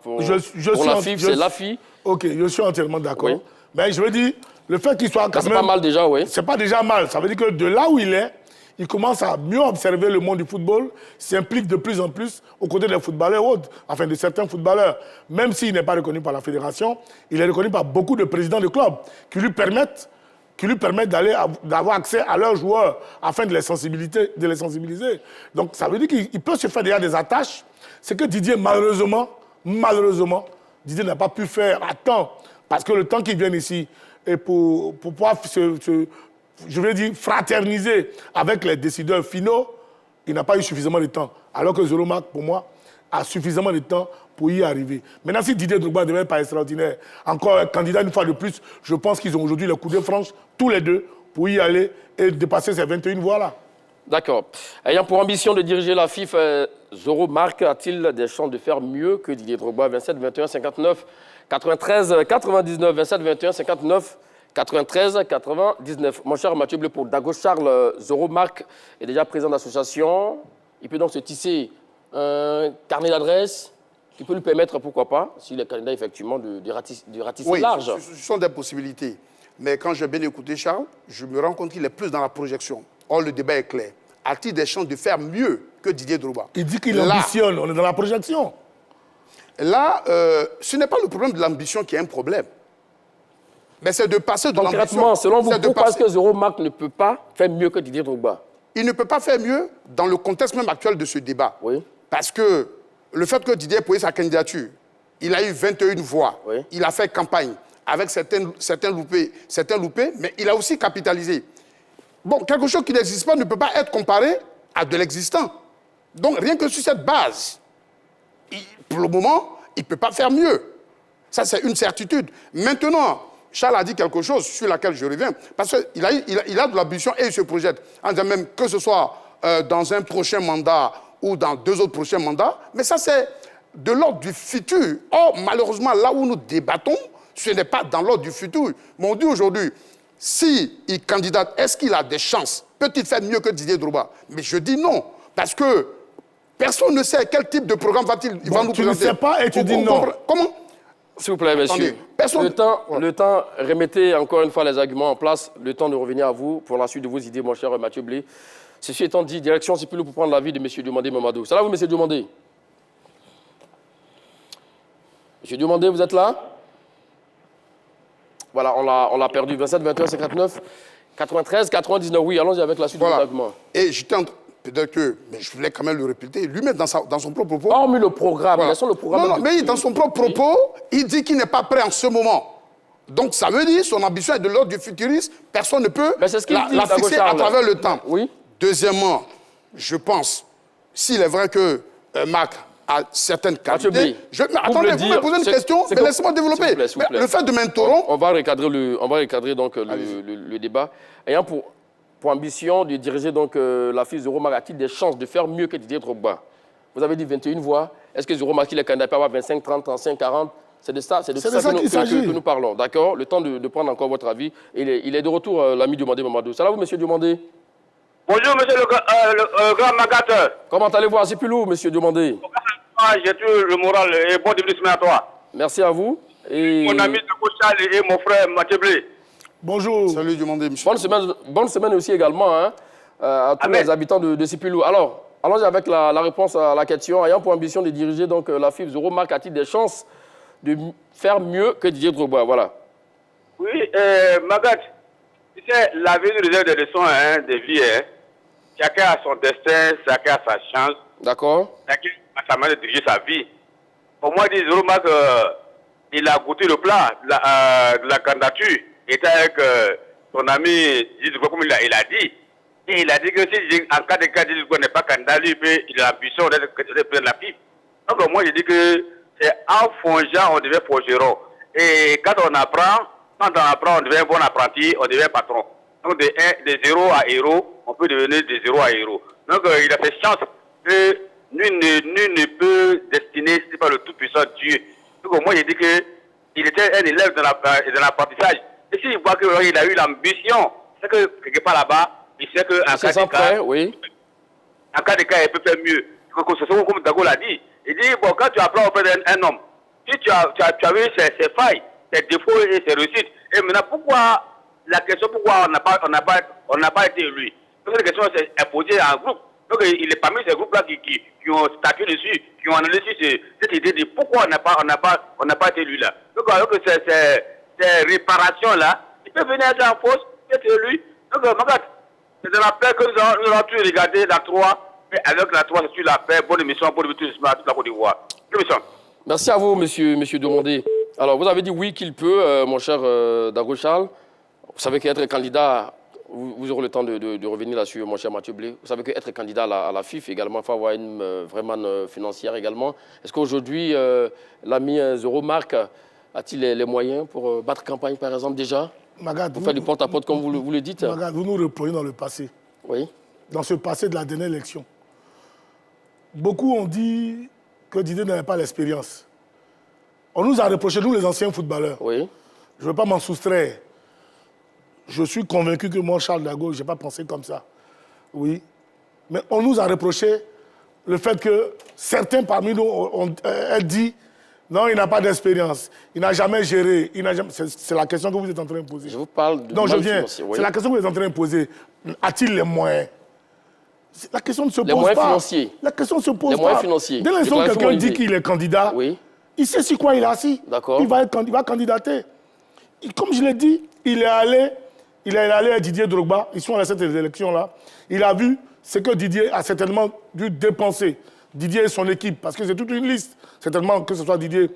FIF, c'est l'AFI. Ok, je suis entièrement d'accord. Oui. Mais je veux dire, le fait qu'il soit quand même... C'est pas mal déjà, oui. C'est pas déjà mal. Ça veut dire que de là où il est, il commence à mieux observer le monde du football, s'implique de plus en plus aux côtés des footballeurs autres, enfin de certains footballeurs. Même s'il n'est pas reconnu par la fédération, il est reconnu par beaucoup de présidents de clubs qui lui permettent d'avoir accès à leurs joueurs afin de les sensibiliser. Donc ça veut dire qu'il peut se faire déjà des attaches. C'est que Didier, malheureusement, Didier n'a pas pu faire à temps. Parce que le temps qu'il vienne ici, et pour pouvoir fraterniser avec les décideurs finaux, il n'a pas eu suffisamment de temps. Alors que Zoromac, pour moi, a suffisamment de temps pour y arriver. Maintenant, si Didier Drogba ne devient pas extraordinaire, encore un candidat une fois de plus, je pense qu'ils ont aujourd'hui le coup de franche, tous les deux, pour y aller et dépasser ces 21 voix-là. D'accord. Ayant pour ambition de diriger la FIF, Zoromac a-t-il des chances de faire mieux que Didier Drogba? 27, 21, 59, 93, 99, 27, 21, 59, 93, 99. Mon cher Mathieu Blé, pour Dago Charles, Zoromac est déjà président d'association. Il peut donc se tisser un carnet d'adresses qui peut lui permettre, pourquoi pas, s'il est candidat effectivement, de ratisser large. Oui, ce sont des possibilités. Mais quand j'ai bien écouté Charles, je me rends compte qu'il est plus dans la projection. Or, le débat est clair. A-t-il des chances de faire mieux que Didier Drogba? Il dit qu'il ambitionne, on est dans la projection. Là, ce n'est pas le problème de l'ambition qui est un problème. Mais c'est de passer de l'ambition... Concrètement, selon vous, pourquoi est-ce que Zoromac ne peut pas faire mieux que Didier Drogba? Il ne peut pas faire mieux dans le contexte même actuel de ce débat. Oui. Parce que le fait que Didier ait posé sa candidature, il a eu 21 voix, oui. Il a fait campagne avec certains loupés, mais il a aussi capitalisé. Bon, quelque chose qui n'existe pas ne peut pas être comparé à de l'existant. Donc, rien que sur cette base, pour le moment, il ne peut pas faire mieux. Ça, c'est une certitude. Maintenant, Charles a dit quelque chose sur laquelle je reviens, parce qu'il a de l'ambition et il se projette, en disant même que ce soit dans un prochain mandat ou dans 2 autres prochains mandats, mais ça, c'est de l'ordre du futur. Or, malheureusement, là où nous débattons, ce n'est pas dans l'ordre du futur. Mais on dit aujourd'hui, s'il candidate, est-ce qu'il a des chances? Peut-il faire mieux que Didier Drogba? Mais je dis non, parce que personne ne sait quel type de programme va-t-il nous présenter. Tu ne sais pas et tu dis non. Comment? S'il vous plaît, messieurs. Le temps, remettez encore une fois les arguments en place, le temps de revenir à vous pour la suite de vos idées, mon cher Mathieu Blé. Ceci étant dit, direction Sipilou pour prendre l'avis de M. Diomandé Mamadou. Ça va vous, M. Diomandé? M. Diomandé, vous êtes là? Voilà, on l'a perdu. 27, 21, 59, 93, 99. Oui, allons-y avec la suite de vos arguments. Et j'étais en train... Peut-être que, mais je voulais quand même le répéter, lui-même dans son propre propos. Hormis le programme, voilà. le programme. Non, mais dans son propre propos, il dit qu'il n'est pas prêt en ce moment. Donc ça veut dire son ambition est de l'ordre du futurisme, personne ne peut la fixer à travers le temps. Oui. Deuxièmement, je pense, s'il est vrai que Mac a certaines qualités... Attendez, vous me posez une question, mais laissez-moi développer. S'il vous plaît. Le fait de m'interrompre... On va recadrer donc le débat. Ayant pour ambition de diriger donc la FIF, Zoromac a-t-il des chances de faire mieux que Didier Drogba? Vous avez dit 21 voix. Est-ce que Zoromac, il est candidat, peut avoir 25, 30, 35, 40? C'est de ça que nous parlons. D'accord? Le temps de prendre encore votre avis. Il est de retour, l'ami Diomandé Mamadou. Ça va vous, monsieur Diomandé? Bonjour, monsieur le grand Magateur. Comment allez-vous à Sipilou, monsieur Diomandé? J'ai tout le moral et bon début de semaine à toi. Merci à vous. Et... Mon ami Charles et mon frère Mathieu Blé. Bonjour. Salut, Diomandé, monsieur. Bonne semaine aussi également hein, à tous les habitants de Sipilou. Alors, allons-y avec la réponse à la question. Ayant pour ambition de diriger donc, la FIF, Zoromac a-t-il des chances de faire mieux que Didier Drogba? Voilà. Oui, Magat, tu sais, la vie nous réserve des leçons de vie. Hein. Chacun a son destin, chacun a sa chance. D'accord. Chacun a sa manière de diriger sa vie. Pour moi, Zoromac, il a goûté le plat de la candidature. Il était avec son ami, comme il a dit. Et il a dit que si, en cas de cas, Didier n'est pas candidat, lui, il a l'ambition d'être président de la FIF. Donc, moi, j'ai dit que c'est en fongeant, on devait forgeron. Et quand on apprend, on devient bon apprenti, on devient patron. Donc de 0 à héros, on peut devenir de 0 à héros. Donc il a fait chance que nul ne peut destiner, ce n'est pas le tout-puissant Dieu. Donc moi j'ai dit qu'il était un élève de l'apprentissage. Et s'il voit qu'il a eu l'ambition, c'est que quelque part là-bas, il sait qu'en cas de cas, il peut faire mieux. C'est comme Dago l'a dit. Il dit, bon, quand tu apprends auprès d'un homme, si tu as vu ses failles, ses défauts et ses réussites, et maintenant, pourquoi on n'a pas été élu? Parce que la question s'est posée en groupe. Donc, il est parmi ces groupes-là qui ont statué dessus, qui ont analysé cette idée de pourquoi on n'a pas été élu là. Donc, alors que ces réparations-là, ils peuvent venir être en fausse, être élus. Donc, regarde, c'est de la paix que nous avons tous regardé la 3. Et avec la 3, c'est la paix. Bonne émission, bonne émission à toute la Côte d'Ivoire. Merci à vous, monsieur Demondé. Alors, vous avez dit oui qu'il peut, mon cher Dago Charles. Vous savez qu'être candidat, vous aurez le temps de revenir là-dessus, mon cher Mathieu Blé. Vous savez qu'être candidat à la FIF également, il faut avoir une vraiment financière également. Est-ce qu'aujourd'hui, l'ami Zoromark a-t-il les moyens pour battre campagne, par exemple, déjà? Magad, pour faire du porte-à-porte, comme vous le dites? Magad, vous nous reprenez dans le passé. Oui. Dans ce passé de la dernière élection. Beaucoup ont dit que Didier n'avait pas l'expérience. On nous a reproché, nous les anciens footballeurs. Oui. Je ne veux pas m'en soustraire. Je suis convaincu que moi, Charles Dago, je n'ai pas pensé comme ça. Oui. Mais on nous a reproché le fait que certains parmi nous ont dit non, il n'a pas d'expérience, il n'a jamais géré. C'est la question que vous êtes en train de poser. Je vous parle de... Non, je viens. Oui. C'est la question que vous êtes en train de poser. A-t-il les moyens? La question ne se pose pas. Les moyens financiers. La question ne se pose pas. Les moyens financiers. Dès l'instant où quelqu'un dit qu'il est candidat, oui. Il sait sur quoi il est assis. D'accord. Il va candidater. Comme je l'ai dit, il est allé à Didier Drogba. Ils sont à cette élection-là. Il a vu ce que Didier a certainement dû dépenser. Didier et son équipe, parce que c'est toute une liste. Certainement que ce soit Didier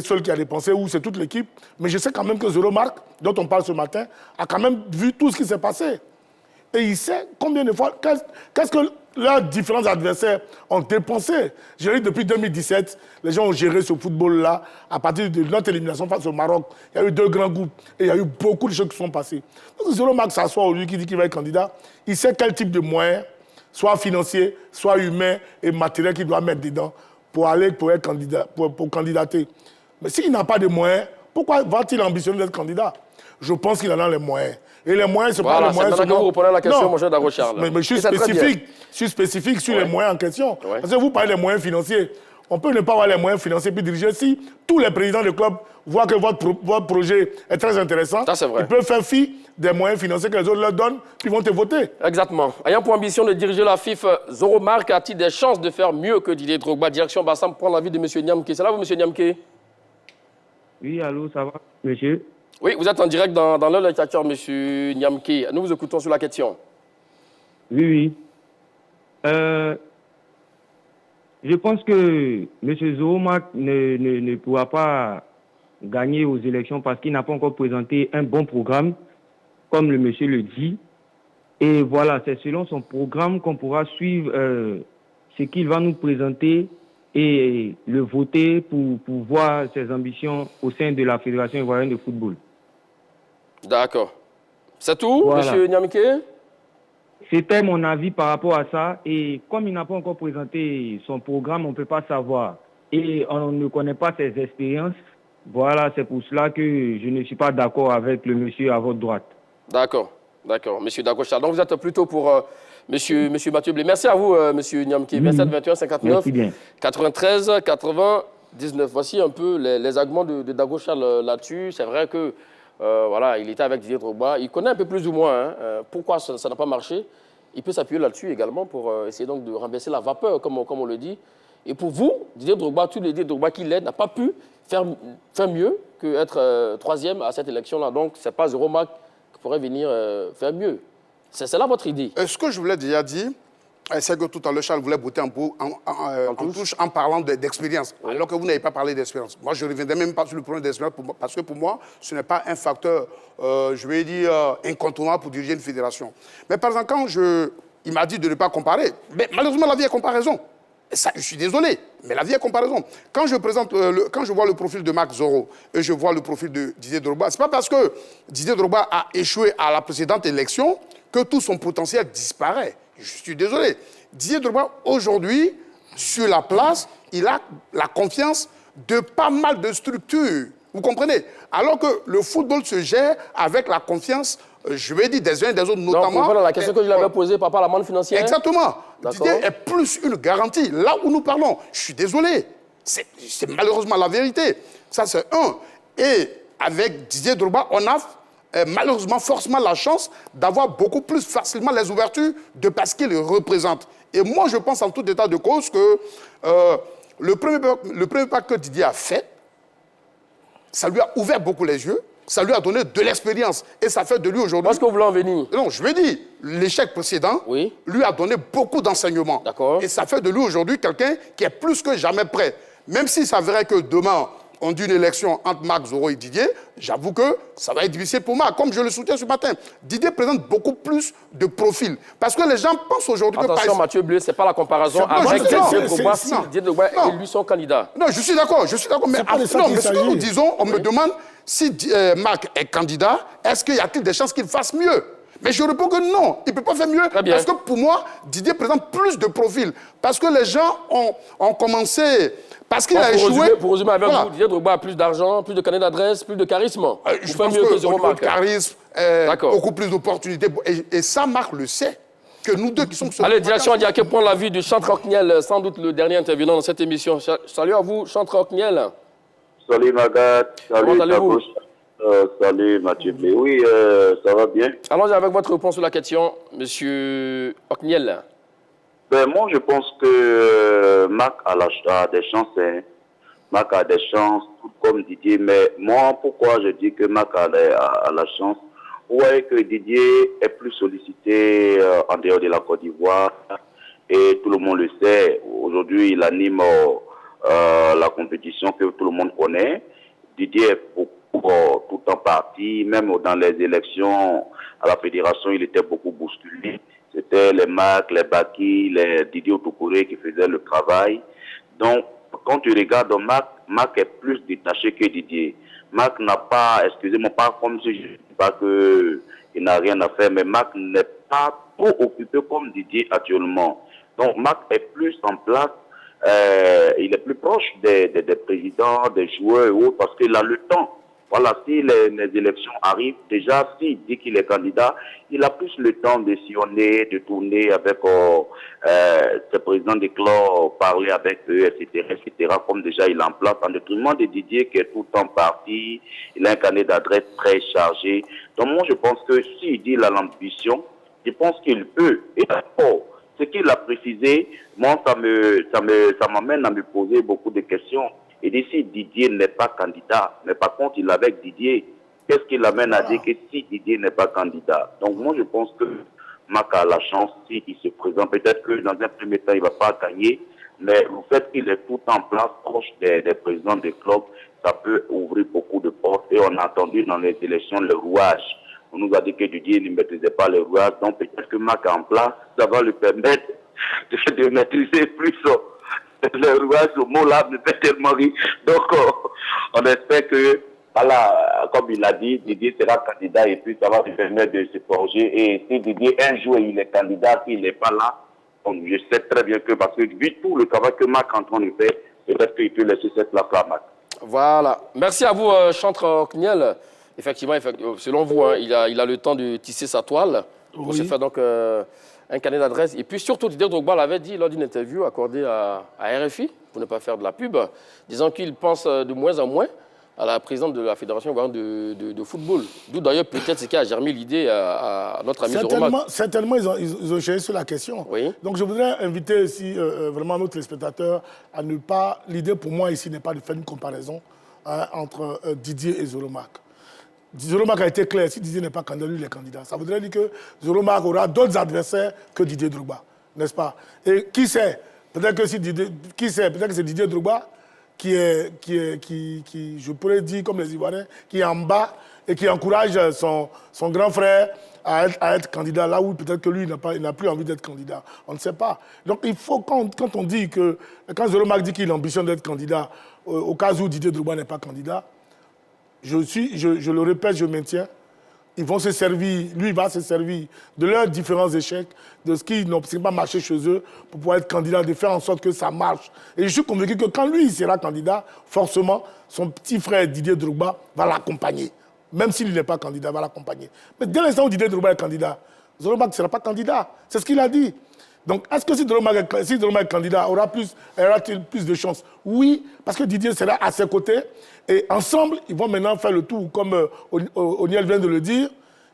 seul qui a dépensé ou c'est toute l'équipe. Mais je sais quand même que Zoromark, dont on parle ce matin, a quand même vu tout ce qui s'est passé. Et il sait combien de fois, qu'est-ce que leurs différents adversaires ont dépensé. Je l'ai dit depuis 2017, les gens ont géré ce football-là. À partir de notre élimination face au Maroc, il y a eu 2 grands groupes et il y a eu beaucoup de choses qui sont passées. Donc Zoromark s'assoit aujourd'hui qui dit qu'il va être candidat. Il sait quel type de moyens, soit financiers, soit humains et matériels qu'il doit mettre dedans pour être candidat, pour candidater. Mais s'il n'a pas de moyens, pourquoi va-t-il ambitionner d'être candidat? Je pense qu'il en a les moyens. Et les moyens, c'est pas les moyens... C'est vous reprenez la question, mon cher Dago Charles. Mais je suis spécifique sur les moyens en question. Ouais. Parce que vous parlez des moyens financiers. On peut ne pas avoir les moyens financiers puis diriger. Si tous les présidents de club voient que votre projet est très intéressant, ils peuvent faire fi des moyens financiers que les autres leur donnent, puis ils vont te voter. Exactement. Ayant pour ambition de diriger la FIF, Zoromark a-t-il des chances de faire mieux que Didier Drogba? Direction Bassam, prendre l'avis de M. Niamké. C'est là, vous, M. Niamké? Oui, allô, ça va, monsieur? Oui, vous êtes en direct dans l'heure de catcheur, M. Niamké. Nous vous écoutons sur la question. Oui. Je pense que M. Zoromark ne pourra pas gagner aux élections parce qu'il n'a pas encore présenté un bon programme, comme le monsieur le dit. Et voilà, c'est selon son programme qu'on pourra suivre ce qu'il va nous présenter et le voter pour voir ses ambitions au sein de la Fédération ivoirienne de football. D'accord. C'est tout, voilà. M. Niamké? C'était mon avis par rapport à ça. Et comme il n'a pas encore présenté son programme, on ne peut pas savoir. Et on ne connaît pas ses expériences. Voilà, c'est pour cela que je ne suis pas d'accord avec le monsieur à votre droite. D'accord. Monsieur Dago Charles. Donc vous êtes plutôt pour monsieur Mathieu Blé. Merci à vous, monsieur Niamké. 27 21 59 93 99. Voici un peu les arguments de Dago Charles là-dessus. C'est vrai que voilà, il était avec Didier Drogba. Il connaît un peu plus ou moins pourquoi ça n'a pas marché. Il peut s'appuyer là-dessus également pour essayer donc de renverser la vapeur, comme on le dit. Et pour vous, Didier Drogba, tous les Didier Drogba qu'il est, n'a pas pu faire mieux qu'être troisième à cette élection-là. Donc, ce n'est pas Zoromark qui pourrait venir faire mieux. C'est là votre idée. Ce que je voulais déjà dire, c'est que tout à l'heure, Charles voulait botter un peu en touche en parlant d'expérience, alors que vous n'avez pas parlé d'expérience. Moi, je ne reviendrai même pas sur le problème d'expérience, parce que pour moi, ce n'est pas un facteur, je vais dire, incontournable pour diriger une fédération. Mais par exemple, quand il m'a dit de ne pas comparer, mais malheureusement, la vie est comparaison. Ça, je suis désolé, mais la vie est comparaison. Quand je vois le profil de Marc Zoro et je vois le profil de Didier Drogba, ce n'est pas parce que Didier Drogba a échoué à la précédente élection que tout son potentiel disparaît. Je suis désolé. Didier Drogba, aujourd'hui, sur la place, il a la confiance de pas mal de structures. Vous comprenez? Alors que le football se gère avec la confiance, je vais dire, des uns et des autres, notamment... Donc, voilà la question que je lui avais posée par rapport à la manne financière. Exactement. Didier est plus une garantie. Là où nous parlons, je suis désolé. C'est malheureusement la vérité. Ça, c'est un. Et avec Didier Drogba, on a malheureusement forcément la chance d'avoir beaucoup plus facilement les ouvertures de parce qu'il représente. Et moi, je pense en tout état de cause que le premier pas que Didier a fait, ça lui a ouvert beaucoup les yeux, ça lui a donné de l'expérience. Et ça fait de lui aujourd'hui... Est-ce que vous voulez en venir? Non, je veux dire, l'échec précédent lui a donné beaucoup d'enseignements. Et ça fait de lui aujourd'hui quelqu'un qui est plus que jamais prêt. Même s'il s'avérait que demain, on dit une élection entre Marc Zoro et Didier, j'avoue que ça va être difficile pour moi, comme je le soutiens ce matin. Didier présente beaucoup plus de profils. Parce que les gens pensent aujourd'hui que... Attention, Mathieu Bleu, ce n'est pas la comparaison avec Didier Drogba si Didier Drogba est lui son candidat. Non, je suis d'accord, mais ce que nous disons, on me demande si Marc est candidat, est-ce qu'il y a-t-il des chances qu'il fasse mieux? Mais je réponds que non, il ne peut pas faire mieux. Parce que pour moi, Didier présente plus de profils. Parce que les gens ont commencé... Parce qu'il a échoué... Pour résumer avec vous, Didier Drogba a plus d'argent, plus de carnet d'adresse, plus de charisme. Je pense mieux que Zoro Marc. Charisme, beaucoup plus d'opportunités. Et ça, Marc le sait. Que nous deux qui sommes... Allez, direction, on dit à quel point la vie de Chantre Okniel, sans doute le dernier intervenant dans cette émission. Salut à vous, Chantre Okniel. Salut Magat, salut Tabouche. Salut Mathieu Blé. Oui, ça va bien. Allons-y avec votre réponse sur la question, monsieur Okniel. Ben, moi, je pense que Marc a des chances. Hein. Marc a des chances, tout comme Didier. Mais moi, pourquoi je dis que Marc a la chance? Vous voyez que Didier est plus sollicité en dehors de la Côte d'Ivoire. Et tout le monde le sait. Aujourd'hui, il anime la compétition que tout le monde connaît. Didier est beaucoup tout en parti. Même dans les élections à la fédération, il était beaucoup bousculé. C'était les Marc, les Baki, les Didier Otokore qui faisaient le travail. Donc, quand tu regardes Marc est plus détaché que Didier. Marc n'a pas, excusez-moi, pas comme si je ne dis pas qu'il n'a rien à faire, mais Marc n'est pas trop occupé comme Didier actuellement. Donc, Marc est plus en place, il est plus proche des présidents, des joueurs et autres, parce qu'il a le temps. Voilà, si les élections arrivent, déjà, s'il dit qu'il est candidat, il a plus le temps de sillonner, de tourner avec ses présidents des clubs, parler avec eux, etc., comme déjà il est en place, en détriment de Didier qui est tout le temps parti, il a un carnet d'adresse très chargé. Donc moi, je pense que s'il dit il a l'ambition, je pense qu'il peut. Et d'accord, ce qu'il a précisé, moi, ça m'amène à me poser beaucoup de questions. Et d'ici, Didier n'est pas candidat. Mais par contre, il est avec Didier. Qu'est-ce qui l'amène à dire que si Didier n'est pas candidat? Donc moi, je pense que Marc a la chance s'il se présente. Peut-être que dans un premier temps, il ne va pas gagner. Mais le fait qu'il est tout en place, proche des présidents des clubs, ça peut ouvrir beaucoup de portes. Et on a entendu dans les élections le rouage. On nous a dit que Didier ne maîtrisait pas le rouage. Donc peut-être que Marc est en place, ça va lui permettre de maîtriser plus le rouage, ce mot-là me fait tellement rire. Donc, on espère que, voilà, comme il a dit, Didier sera candidat et puis ça va lui permettre de se forger. Et si Didier, un jour, il est candidat, s'il n'est pas là, donc je sais très bien que, parce que vu tout le travail que Marc est en train de faire, peut-être qu'il peut laisser cette place-là, Marc. Voilà. Merci à vous, Chantre Okniel. Effectivement, selon vous, hein, il a le temps de tisser sa toile pour se faire donc un carnet d'adresse. Et puis surtout, Didier Drogba l'avait dit lors d'une interview accordée à RFI, pour ne pas faire de la pub, disant qu'il pense de moins en moins à la présidente de la Fédération ivoirienne de football. D'où d'ailleurs peut-être ce qui a germé l'idée à notre ami Zoro Marc. Certainement, ils ont cherché sur la question. Oui. Donc je voudrais inviter ici vraiment nos téléspectateurs à ne pas... L'idée pour moi ici n'est pas de faire une comparaison entre Didier et Zoro Marc. Zoro Marc a été clair, si Didier n'est pas candidat, lui il est candidat. Ça voudrait dire que Zoro Marc aura d'autres adversaires que Didier Drogba, n'est-ce pas? Et qui sait? Peut-être que c'est Didier Drogba qui, je pourrais dire comme les Ivoiriens, qui est en bas et qui encourage son grand frère à être candidat là où peut-être que lui il n'a plus envie d'être candidat. On ne sait pas. Donc il faut, quand on dit que, quand Zoromac dit qu'il ambitionne d'être candidat, au cas où Didier Drogba n'est pas candidat, je le répète, je maintiens, ils vont se servir, lui il va se servir de leurs différents échecs, de ce qui n'a pas marché chez eux pour pouvoir être candidat, de faire en sorte que ça marche. Et je suis convaincu que quand lui il sera candidat, forcément, son petit frère Didier Drogba va l'accompagner. Même s'il n'est pas candidat, il va l'accompagner. Mais dès l'instant où Didier Drogba est candidat, Zoromac ne sera pas candidat. C'est ce qu'il a dit. Donc, est-ce que si Zoromac est candidat, aura-t-il plus de chances? Oui, parce que Didier sera à ses côtés. Et ensemble, ils vont maintenant faire le tour, comme O'Niel vient de le dire.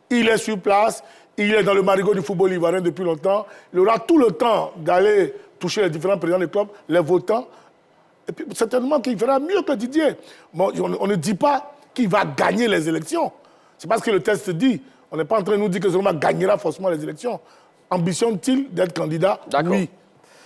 Il est sur place, il est dans le marigot du football ivoirien depuis longtemps. Il aura tout le temps d'aller toucher les différents présidents des clubs, les votants. Et puis, certainement qu'il fera mieux que Didier. Bon, on ne dit pas qu'il va gagner les élections. C'est parce que le test dit. On n'est pas en train de nous dire que Zoromac gagnera forcément les élections. Ambitionne-t-il d'être candidat? Oui.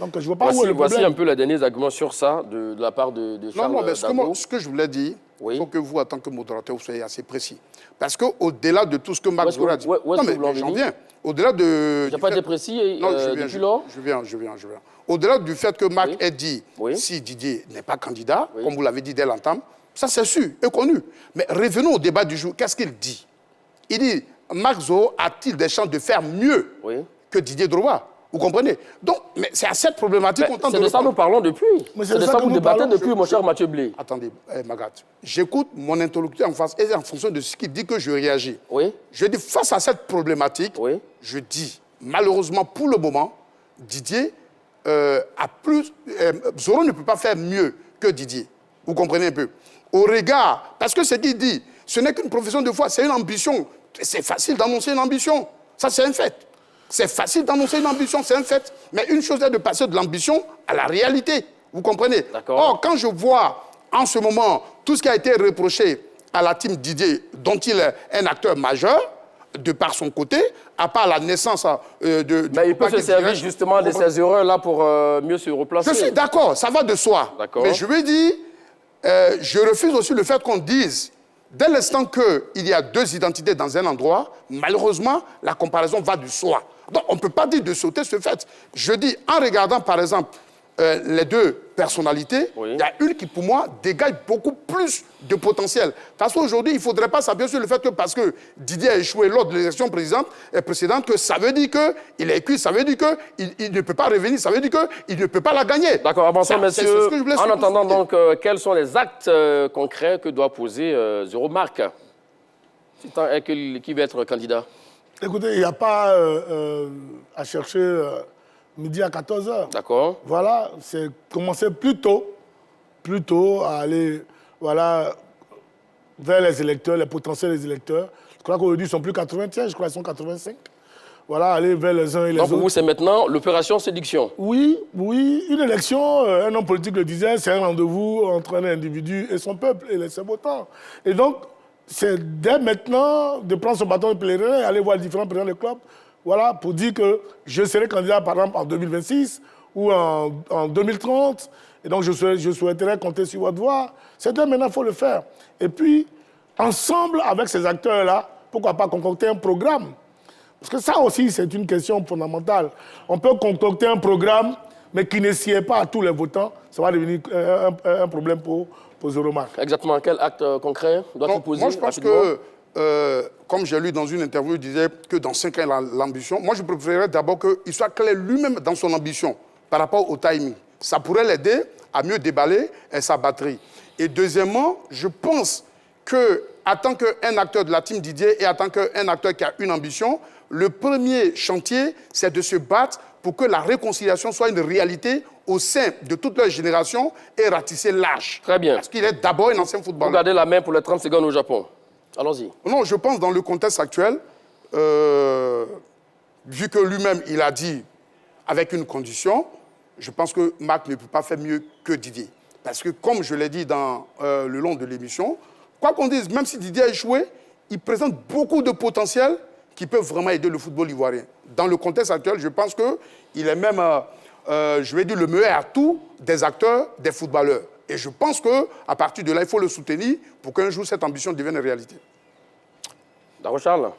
Donc je ne vois pas où est le problème. Voici un peu les derniers arguments sur ça de la part de Charles Dango. Non, mais ce que je voulais dire, il faut que vous, en tant que modérateur, vous soyez assez précis. Parce qu'au-delà de tout ce que Max Zoro a dit... Non, mais j'en viens. Au-delà de... Il n'y a pas été précis depuis lors. Je viens. Au-delà du fait que Max ait dit, si Didier n'est pas candidat, comme vous l'avez dit dès l'entame, ça c'est sûr et connu. Mais revenons au débat du jour. Qu'est-ce qu'il dit? Il dit, Max Zoro a-t-il des chances de faire mieux que Didier Drogba? Vous comprenez? Donc, mais c'est à cette problématique qu'on tente de... C'est de ça que nous parlons depuis. C'est de ça que vous débattez depuis, mon cher Mathieu Blé. Attendez, Magat, j'écoute mon interlocuteur en face et en fonction de ce qu'il dit que je réagis. Je dis, face à cette problématique, je dis, malheureusement, pour le moment, Didier a plus... Zoro ne peut pas faire mieux que Didier. Vous comprenez un peu? Au regard... Parce que ce qu'il dit, ce n'est qu'une profession de foi, c'est une ambition. C'est facile d'annoncer une ambition. Ça, c'est un fait. C'est facile d'annoncer une ambition, c'est un fait. Mais une chose est de passer de l'ambition à la réalité. Vous comprenez? Or, quand je vois en ce moment tout ce qui a été reproché à la team Didier, dont il est un acteur majeur, de par son côté, à part la naissance de... Mais il peut se servir justement de ces erreurs-là pour mieux se replacer. Je suis d'accord, ça va de soi. Mais je veux dire, je refuse aussi le fait qu'on dise, dès l'instant qu'il y a deux identités dans un endroit, malheureusement, la comparaison va de soi. Donc, on ne peut pas dire de sauter ce fait. Je dis, en regardant, par exemple, les deux personnalités, il y a une qui, pour moi, dégage beaucoup plus de potentiel. Parce qu'aujourd'hui, il ne faudrait pas s'appuyer sur le fait que parce que Didier a échoué lors de l'élection précédente, que ça veut dire qu'il est cuit, ça veut dire qu'il ne peut pas revenir, ça veut dire qu'il ne peut pas la gagner. D'accord, avançons, messieurs. En attendant, donc, quels sont les actes concrets que doit poser Zoromac qui va être candidat? Écoutez, il n'y a pas à chercher midi à 14h. D'accord. Voilà, c'est commencer plus tôt à aller vers les électeurs, les potentiels électeurs. Je crois qu'aujourd'hui, ils ne sont plus 80, je crois qu'ils sont 85. Voilà, aller vers les uns et les autres. Donc pour vous, c'est maintenant l'opération séduction? Oui, une élection, un homme politique le disait, c'est un rendez-vous entre un individu et son peuple et ses votants. Et donc, c'est dès maintenant de prendre son bâton de pèlerin et aller voir les différents présidents des clubs, voilà, pour dire que je serai candidat, par exemple, en 2026 ou en 2030. Et donc, je souhaiterais compter sur votre voix. C'est dès maintenant qu'il faut le faire. Et puis, ensemble avec ces acteurs-là, pourquoi pas concocter un programme? Parce que ça aussi, c'est une question fondamentale. On peut concocter un programme, mais qui ne sied pas à tous les votants. Ça va devenir un problème pour Zoromac. Exactement. Quel acte concret doit-il poser? Moi, je pense que, comme j'ai lu dans une interview, il disait que dans 5 ans, l'ambition... Moi, je préférerais d'abord qu'il soit clair lui-même dans son ambition par rapport au timing. Ça pourrait l'aider à mieux déballer sa batterie. Et deuxièmement, je pense qu'en tant qu'un acteur de la team Didier et en tant qu'un acteur qui a une ambition, le premier chantier, c'est de se battre pour que la réconciliation soit une réalité au sein de toute leur génération et ratisser large. Très bien. Parce qu'il est d'abord un ancien footballeur. Vous gardez la main pour les 30 secondes au Japon. Allons-y. Non, je pense dans le contexte actuel, vu que lui-même, il a dit avec une condition, je pense que Mac ne peut pas faire mieux que Didier. Parce que, comme je l'ai dit le long de l'émission, quoi qu'on dise, même si Didier a échoué, il présente beaucoup de potentiel qui peuvent vraiment aider le football ivoirien. Dans le contexte actuel, je pense qu'il est même, je vais dire, le meilleur atout des acteurs, des footballeurs. Et je pense qu'à partir de là, il faut le soutenir pour qu'un jour, cette ambition devienne réalité. D'accord, Charles?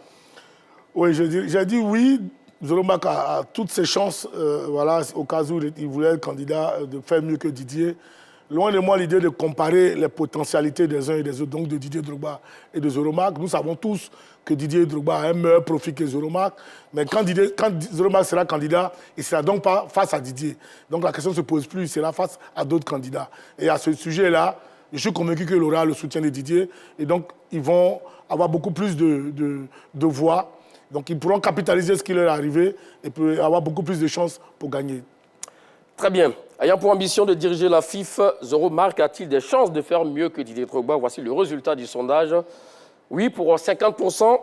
Oui, j'ai dit oui. Zoromak a toutes ses chances, voilà, au cas où il voulait être candidat, de faire mieux que Didier. Loin de moi l'idée de comparer les potentialités des uns et des autres, donc de Didier Drogba et de Zoromak. Nous savons tous que Didier Drogba a un meilleur profil que Zoromak. Mais quand Zoromak sera candidat, il ne sera donc pas face à Didier. Donc la question ne se pose plus, il sera face à d'autres candidats. Et à ce sujet-là, je suis convaincu qu'il aura le soutien de Didier. Et donc, ils vont avoir beaucoup plus de voix. Donc, ils pourront capitaliser ce qui leur est arrivé et peut avoir beaucoup plus de chances pour gagner. Très bien. Ayant pour ambition de diriger la FIF, Zoromak a-t-il des chances de faire mieux que Didier Drogba? Voici le résultat du sondage. Oui pour 50%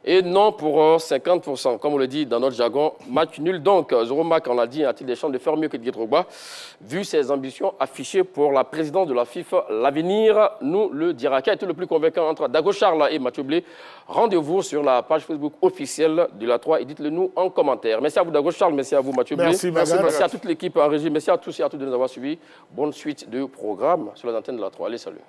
et non pour 50%. Comme on le dit dans notre jargon, match nul. Donc, Zoromak, on l'a dit, a-t-il des chances de faire mieux que Didier Drogba? Vu ses ambitions affichées pour la présidence de la FIF, l'avenir nous le dira. Qui a été le plus convaincant entre Dago Charles et Mathieu Blé? Rendez-vous sur la page Facebook officielle de la 3 et dites-le nous en commentaire. Merci à vous Dago Charles, merci à vous Mathieu Blé. Merci à toute l'équipe en régie, merci à tous et à toutes de nous avoir suivis. Bonne suite de programme sur les antennes de la 3. Allez, salut.